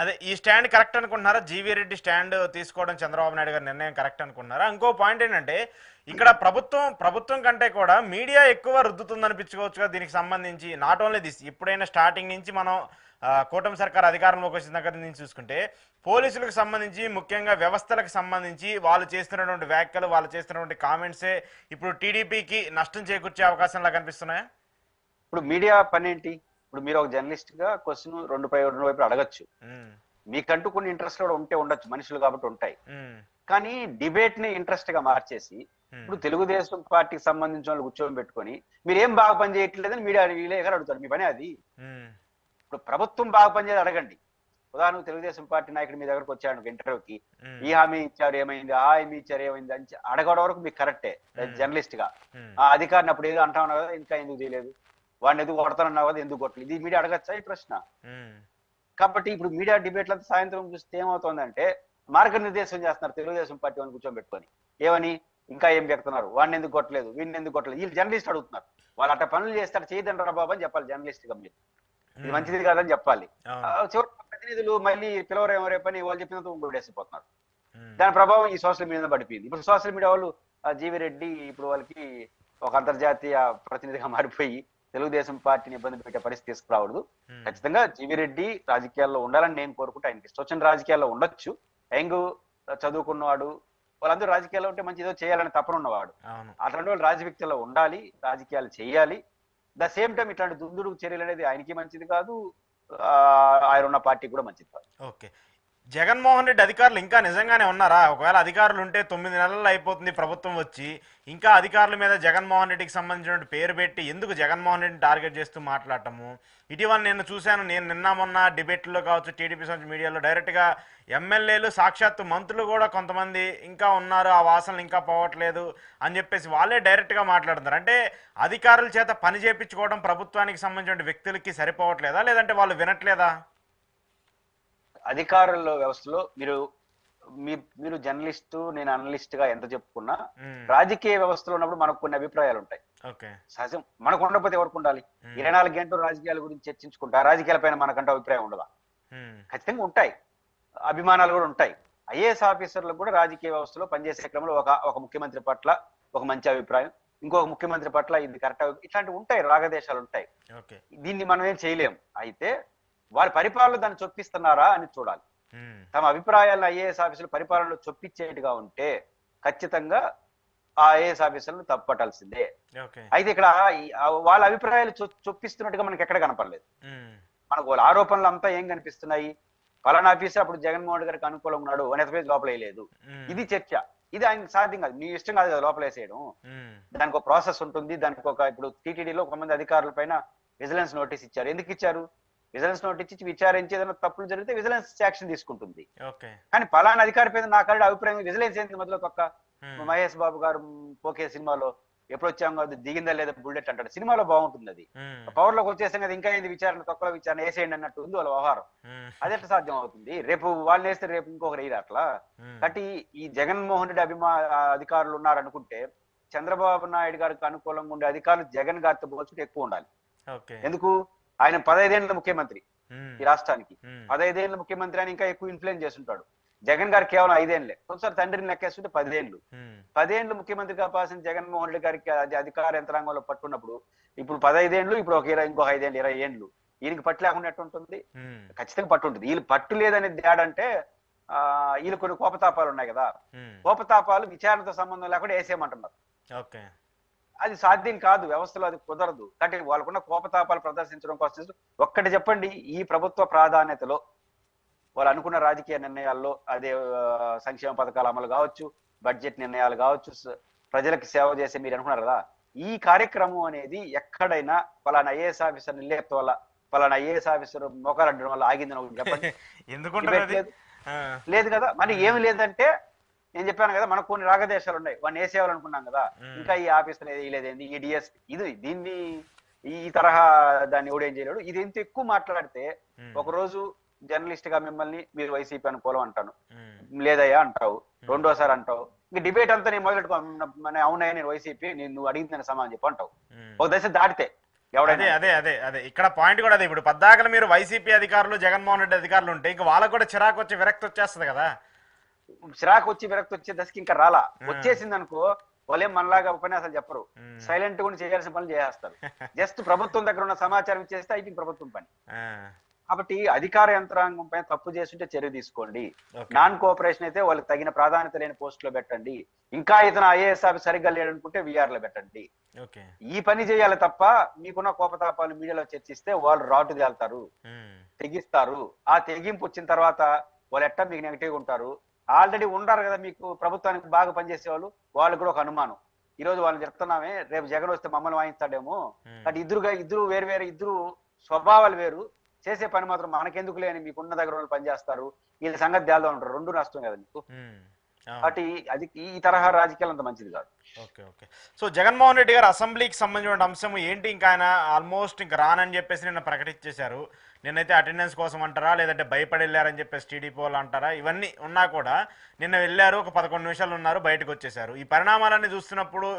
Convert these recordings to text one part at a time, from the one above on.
అదే ఈ stand correct అనుకుంటున్నారా? జీవీ రెడ్డి స్టాండ్ తీసుకోవడం చంద్రబాబు నాయుడు గారి నిర్ణయం కరెక్ట్ అనుకుంటున్నారా? ఇంకో పాయింట్ ఏంటంటే ఇక్కడ ప్రభుత్వం కంటే కూడా మీడియా ఎక్కువ రుద్దుతుంది అనిపించుకోవచ్చుగా దీనికి సంబంధించి. నాట్ ఓన్లీ దిస్, ఇప్పుడైనా స్టార్టింగ్ నుంచి మనం కూటమి సర్కార్ అధికారంలోకి వచ్చిన దగ్గర నుంచి చూసుకుంటే పోలీసులకు సంబంధించి, ముఖ్యంగా వ్యవస్థలకు సంబంధించి వాళ్ళు చేస్తున్నటువంటి వ్యాఖ్యలు, వాళ్ళు చేస్తున్నటువంటి కామెంట్సే ఇప్పుడు టీడీపీకి నష్టం చేకూర్చే అవకాశంలా కనిపిస్తున్నాయా? ఇప్పుడు మీడియా పని ఏంటి? ఇప్పుడు మీరు ఒక జర్నలిస్ట్ గా క్వశ్చన్ రెండు వైపులు అడగచ్చు. ఉమ్, మీకంటూ కొన్ని ఇంట్రెస్ట్ కూడా ఉండొచ్చు, మనుషులు కాబట్టి ఉంటాయి. ఉమ్, కానీ డిబేట్ ని ఇంట్రెస్ట్ గా మార్చేసి ఇప్పుడు తెలుగుదేశం పార్టీకి సంబంధించిన వాళ్ళు కూర్చొని పెట్టుకొని మీరు ఏం బాగా పని చేయట్లేదని మీడియా విలేకరు అడుగుతారు. మీ పని అది. ఉమ్, ఇప్పుడు ప్రభుత్వం బాగా పనిచేది అడగండి. ఉదాహరణకు తెలుగుదేశం పార్టీ నాయకుడు మీ దగ్గరకు వచ్చాడు ఇంటర్వ్యూకి, ఈ హామీ ఇచ్చారు ఏమైంది, ఆ హామీ ఇచ్చారు ఏమైంది అని అడగడం వరకు మీకు కరెక్టే జర్నలిస్ట్ గా. ఆ అధికారిని అప్పుడు ఏదో అంటా ఉన్నావు కదా, ఇంకా ఎందుకు చేయలేదు, వాడిని ఎందుకు కొడతానన్నావు కదా, ఎందుకు కొట్టలేదు, ఇది మీడియా అడగచ్చా ఈ ప్రశ్న? కాబట్టి ఇప్పుడు మీడియా డిబేట్లంతా సాయంత్రం చూస్తే ఏమవుతుందంటే మార్గనిర్దేశం చేస్తున్నారు తెలుగుదేశం పార్టీ అని కూర్చొని పెట్టుకొని. ఏమని ఇంకా ఏం పెడుతున్నారు, వాడిని ఎందుకు కొట్టలేదు, వీడిని ఎందుకు కొట్టలేదు, వీళ్ళు జర్నలిస్ట్ అడుగుతున్నారు. వాళ్ళు అట్లా పనులు చేస్తారు, చేయదంటారా బాబు అని చెప్పాలి జర్నలిస్ట్ గా. మీరు ఇది మంచిది కాదని చెప్పాలి. చివరి ప్రతినిధులు మళ్ళీ పిలవరేమో రేపని వాళ్ళు చెప్పినంత ఇంకోటేసిపోతున్నారు. దాని ప్రభావం ఈ సోషల్ మీడియా పడిపోయింది. ఇప్పుడు సోషల్ మీడియా వాళ్ళు జీవి రెడ్డి ఇప్పుడు వాళ్ళకి ఒక అంతర్జాతీయ ప్రతినిధిగా మారిపోయి తెలుగుదేశం పార్టీని ఇబ్బంది పెట్టే పరిస్థితి తీసుకురావద్దు. ఖచ్చితంగా జీవి రెడ్డి రాజకీయాల్లో ఉండాలని నేను కోరుకుంటా. ఆయనకి ఇష్టం వచ్చిన రాజకీయాల్లో ఉండొచ్చు. యంగ్ చదువుకున్నవాడు, వాళ్ళందరూ రాజకీయాల్లో ఉంటే మంచి ఏదో చేయాలని తపన ఉన్నవాడు. అట్లాంటి వాళ్ళు రాజకీయాల్లో ఉండాలి, రాజకీయాలు చేయాలి. ద సేమ్ టైం ఇట్లాంటి దుందుడు చర్యలు అనేది ఆయనకి మంచిది కాదు, ఆయన ఉన్న పార్టీ కూడా మంచిది కాదు. ఓకే, జగన్మోహన్ రెడ్డి అధికారులు ఇంకా నిజంగానే ఉన్నారా? ఒకవేళ అధికారులు ఉంటే 9 నెలలు అయిపోతుంది ప్రభుత్వం వచ్చి, ఇంకా అధికారుల మీద జగన్మోహన్ రెడ్డికి సంబంధించిన పేరు పెట్టి ఎందుకు జగన్మోహన్ రెడ్డిని టార్గెట్ చేస్తూ మాట్లాడటము? ఇటీవల నేను చూశాను, నేను నిన్న మొన్న డిబేట్లో కావచ్చు, టీడీపీ సంబంధించిన మీడియాలో డైరెక్ట్గా ఎమ్మెల్యేలు, సాక్షాత్తు మంత్రులు కూడా కొంతమంది ఇంకా ఉన్నారు, ఆ వాసనలు ఇంకా పోవట్లేదు అని చెప్పేసి వాళ్ళే డైరెక్ట్గా మాట్లాడుతున్నారు. అంటే అధికారుల చేత పని చేయించుకోవడం ప్రభుత్వానికి సంబంధించిన వ్యక్తులకి సరిపోవట్లేదా, లేదంటే వాళ్ళు వినట్లేదా? అధికారుల వ్యవస్థలో మీరు జర్నలిస్ట్, నేను అనలిస్ట్ గా ఎంత చెప్పుకున్నా రాజకీయ వ్యవస్థలో ఉన్నప్పుడు మనకు కొన్ని అభిప్రాయాలు ఉంటాయి. సహజం. మనకు ఉండకపోతే ఎవరికి ఉండాలి? 24 గంటలు రాజకీయాల గురించి చర్చించుకుంటా రాజకీయాల పైన మనకంటూ అభిప్రాయం ఉండదా? ఖచ్చితంగా ఉంటాయి, అభిమానాలు కూడా ఉంటాయి. ఐఏఎస్ ఆఫీసర్లకు కూడా రాజకీయ వ్యవస్థలో పనిచేసే క్రమంలో ఒక ముఖ్యమంత్రి పట్ల ఒక మంచి అభిప్రాయం, ఇంకొక ముఖ్యమంత్రి పట్ల ఇది కరెక్ట్, ఇట్లాంటివి ఉంటాయి, రాగదేశాలు ఉంటాయి. దీన్ని మనం ఏం చేయలేం. అయితే వారి పరిపాలన దాన్ని చొప్పిస్తున్నారా అని చూడాలి. తమ అభిప్రాయాలను ఐఏఎస్ ఆఫీసులు పరిపాలనలో చొప్పించేట్టుగా ఉంటే ఖచ్చితంగా ఆ ఐఏఎస్ ఆఫీసర్లను తప్పట్టాల్సిందే. అయితే ఇక్కడ వాళ్ళ అభిప్రాయాలు చొప్పిస్తున్నట్టుగా మనకి ఎక్కడ కనపడలేదు. మనకు వాళ్ళ ఆరోపణలు అంతా ఏం కనిపిస్తున్నాయి? ఫలానా ఆఫీసర్ అప్పుడు జగన్మోహన్ రెడ్డి గారికి అనుకూలంగా ఉన్నాడు అనేది లోపల వేయలేదు. ఇది చర్చ. ఇది ఆయన సాధ్యం కాదు, నీ ఇష్టం కాదు కదా లోపల వేసేయడం. దానికి ఒక ప్రాసెస్ ఉంటుంది. దానికి ఇప్పుడు టీటీడీలో కొంతమంది అధికారుల పైన విజిలెన్స్ నోటీస్ ఇచ్చారు. ఎందుకు ఇచ్చారు? విజిలెన్స్ నోటీస్ ఇచ్చి విచారించి ఏదైనా తప్పులు జరిగితే విజిలెన్స్ యాక్షన్ తీసుకుంటుంది. కానీ పలానా అధికారి పైన నాకు అభిప్రాయం, విజిలెన్స్ ఏంటి మొదలు తొక్క. మహేష్ బాబు గారు పోకే సినిమాలో ఎప్పుడు వచ్చాము అది దిగిందా లేదా బుల్లెట్ అంటాడు, సినిమాలో బాగుంటుంది. అది పవర్ లోకి వచ్చేసాం కదా, ఇంకా ఏంది విచారణ, తొక్కలో విచారణ వేసేయండి అన్నట్టు ఉంది వాళ్ళ వ్యవహారం. అది ఎట్లా సాధ్యం అవుతుంది? రేపు వాళ్ళు వేస్తే రేపు ఇంకొకరు వేయరు అట్లా. కాబట్టి ఈ జగన్మోహన్ రెడ్డి అధికారులు ఉన్నారనుకుంటే చంద్రబాబు నాయుడు గారికి అనుకూలంగా ఉండే అధికారులు జగన్ గారితో పోల్చుకుంటే ఎక్కువ ఉండాలి. ఎందుకు? ఆయన 15 ఏళ్ళ ముఖ్యమంత్రి ఈ రాష్ట్రానికి. 15 ఏళ్ళ ముఖ్యమంత్రి అని ఇంకా ఎక్కువ ఇన్ఫ్లుయెన్స్ చేస్తుంటాడు. జగన్ గారు కేవలం 5 ఏళ్లే. ఒకసారి తండ్రిని లెక్కేస్తుంటే 10 ఏళ్ళు. 10 ఏళ్ళు ముఖ్యమంత్రి కావాల్సిన జగన్మోహన్ రెడ్డి గారికి అధికార యంత్రాంగంలో పట్టున్నప్పుడు ఇప్పుడు 15 ఏళ్ళు, ఇప్పుడు ఇంకో 5 ఏళ్ళు, 20 ఏళ్ళు ఈయనకి పట్టు లేకుండా ఎట్టుంటుంది? ఖచ్చితంగా పట్టు ఉంటుంది. వీళ్ళు పట్టు లేదనే తేడంటే వీళ్ళు కొన్ని కోపతాపాలు ఉన్నాయి కదా, కోపతాపాలు విచారణతో సంబంధం లేకుండా వేసేయమంటున్నారు. అది సాధ్యం కాదు, వ్యవస్థలో అది కుదరదు. కాబట్టి వాళ్ళకున్న కోపతాపాలు ప్రదర్శించడం కోసం ఒక్కటి చెప్పండి, ఈ ప్రభుత్వ ప్రాధాన్యతలో వాళ్ళు అనుకున్న రాజకీయ నిర్ణయాల్లో అదే సంక్షేమ పథకాల అమలు కావచ్చు, బడ్జెట్ నిర్ణయాలు కావచ్చు, ప్రజలకు సేవ చేసే మీరు అనుకున్నారు కదా, ఈ కార్యక్రమం అనేది ఎక్కడైనా పలానా ఐఏఎస్ ఆఫీసర్ నిర్లేప్త వల్ల, పలానా ఐఏఎస్ ఆఫీసర్ మోకాలడ్డం వల్ల ఆగిందని ఒకటి చెప్పండి. లేదు కదా. మరి ఏమి లేదంటే నేను చెప్పాను కదా, మనకు కొన్ని రాగదేశాలు ఉన్నాయి, వాడిని వేసేయాలనుకున్నాం కదా, ఇంకా ఈ ఆఫీసర్ వేయలేదేంది, ఈ డిఎస్పీ దీన్ని ఈ తరహా దాన్ని ఎవడేం చేయలేడు. ఇది ఎంత ఎక్కువ మాట్లాడితే ఒకరోజు జర్నలిస్ట్ గా మిమ్మల్ని మీరు వైసీపీ అనుకూలం అంటాను, లేదయ్యా అంటావు, రెండోసారి అంటావు, ఇంక డిబేట్ అంతా నేను మొదలెట్టుకో అవునయ్యా నేను వైసీపీ, నువ్వు అడిగిందని సమాధానం చెప్పు అంటావు. ఒక దశ దాటితే ఎవడైనా అదే ఇక్కడ పాయింట్ కూడా అదే. ఇప్పుడు పద్దాకలు మీరు వైసీపీ అధికారులు జగన్మోహన్ రెడ్డి అధికారులు ఉంటే ఇంకా వాళ్ళకు కూడా చిరాకు వచ్చి విరక్తి వచ్చేస్తుంది కదా. చిరాకు వచ్చి విరక్తి వచ్చే దశకి ఇంకా రాలా. వచ్చేసింది అనుకో వాళ్ళేం మనలాగా ఉపన్యాసాలు చెప్పరు, సైలెంట్ గా చేయాల్సిన పనులు చేసేస్తారు. జస్ట్ ప్రభుత్వం దగ్గర ఉన్న సమాచారం ఇచ్చేస్తే అయిపోయింది ప్రభుత్వం పని. కాబట్టి అధికార యంత్రాంగం పైన తప్పు చేస్తుంటే చర్య తీసుకోండి. నాన్ కోఆపరేషన్ అయితే వాళ్ళకి తగిన ప్రాధాన్యత లేని పోస్ట్ లో పెట్టండి. ఇంకా ఇతను ఐఏఎస్ ఆఫీస్ సరిగ్గా లేడనుకుంటే విఆర్ లో పెట్టండి. ఈ పని చేయాలి తప్ప మీకున్న కోపతాపాలు మీడియాలో చర్చిస్తే వాళ్ళు రాటు తేలుతారు, తెగిస్తారు. ఆ తెగింపు వచ్చిన తర్వాత వాళ్ళు ఎట్టా మీకు నెగిటివ్గా ఉంటారు. ఆల్రెడీ ఉండారు కదా మీకు ప్రభుత్వానికి బాగా పనిచేసే వాళ్ళు, వాళ్ళకి కూడా ఒక అనుమానం. ఈ రోజు వాళ్ళని చెప్తున్నామే రేపు జగన్ వస్తే మమ్మల్ని వాయిస్తాడేమో. కాబట్టి ఇద్దరు వేరు ఇద్దరు స్వభావాలు వేరు, చేసే పని మాత్రం మనకెందుకు లేని మీకున్న దగ్గర వాళ్ళు పనిచేస్తారు. వీళ్ళ సంగతి తేల్దా ఉంటారు. రెండు నష్టం కదా మీకు. కాబట్టి అది ఈ తరహా రాజకీయాలు అంత మంచిది కాదు. ఓకే. సో జగన్మోహన్ రెడ్డి గారు అసెంబ్లీకి సంబంధించిన అంశం ఏంటి? ఇంకా ఆయన ఆల్మోస్ట్ ఇంకా రానని చెప్పేసి నిన్న ప్రకటించేశారు. నిన్నైతే అటెండెన్స్ కోసం అంటారా, లేదంటే భయపడి వెళ్ళారని చెప్పేసి టీడీపీ వాళ్ళు అంటారా, ఇవన్నీ ఉన్నా కూడా నిన్న వెళ్ళారు, ఒక 11 నిమిషాలు ఉన్నారు, బయటకు వచ్చేసారు. ఈ పరిణామాలన్నీ చూస్తున్నప్పుడు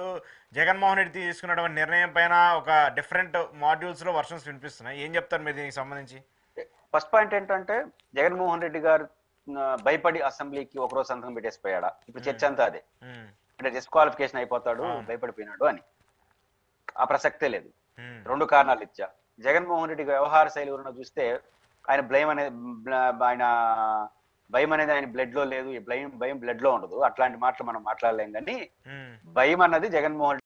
జగన్మోహన్ రెడ్డి తీసుకున్నటువంటి నిర్ణయం పైన ఒక డిఫరెంట్ మాడ్యూల్స్ లో వర్షన్స్ వినిపిస్తున్నాయి. ఏం చెప్తారు మీరు దీనికి సంబంధించి? ఫస్ట్ పాయింట్ ఏంటంటే జగన్మోహన్ రెడ్డి గారు భయపడి అసెంబ్లీకి ఒకరోజు సంతకం పెట్టేసిపోయాడా? ఇప్పుడు చర్చ అంతా అదే. అంటే డిస్క్వాలిఫికేషన్ అయిపోతాడు భయపడిపోయినాడు అని. ఆ ప్రసక్తే లేదు. 2 కారణాలు ఇచ్చా. జగన్మోహన్ రెడ్డి వ్యవహార శైలి ఉన్న చూస్తే ఆయన భయం అనేది ఆయన బ్లడ్ లో లేదు. భయం బ్లడ్ లో ఉండదు. అట్లాంటి మాటలు మనం మాట్లాడలేం. కానీ భయం అన్నది జగన్మోహన్